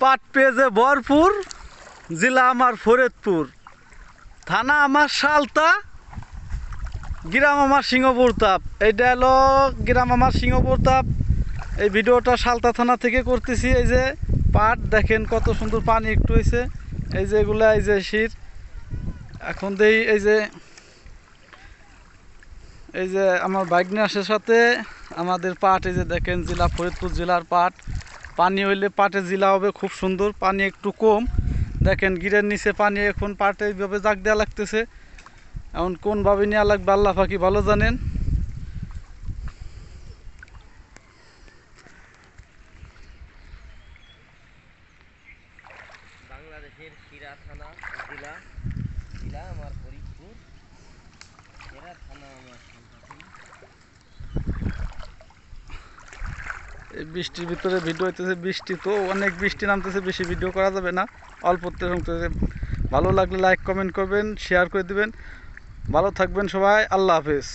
পাট পেঁয়াজে ভরপুর, জেলা আমার ফরিদপুর, থানা আমার সালতা, গ্রাম আমার সিংহপুরতাপ। এইটা হলো গ্রাম আমার সিংহপুরতাপ। এই ভিডিওটা সালতা থানা থেকে করতেছি। এই যে পাট দেখেন কত সুন্দর, পানি একটু হয়েছে। এই যে এগুলা, এই যে শির এখন দেই। এই যে আমার বাইকনাসের সাথে আমাদের পাট, এই যে দেখেন জেলা ফরিদপুর জেলার পাট। পানি হইলে পাটের জেলা হবে খুব সুন্দর, পানি একটু কম। দেখেন গিরের নিচে পানি, এখন পাটে এইভাবে জাগ দেওয়া লাগতেছে। এখন কোনভাবে নেওয়া লাগবে আল্লাহ পাকি ভালো জানেন। বাংলাদেশের সিরা থানা জেলা, জেলা আমার ফরিদপুর, সেরা থানা আমার সন্তান। এই বৃষ্টির ভিতরে ভিডিও হইতেছে, বৃষ্টি তো অনেক বৃষ্টি নামতেছে, বেশি ভিডিও করা যাবে না, অল্পতে নামতেছে। ভালো লাগলে লাইক কমেন্ট করবেন, শেয়ার করে দিবেন। ভালো থাকবেন সবাই, আল্লাহ হাফেজ।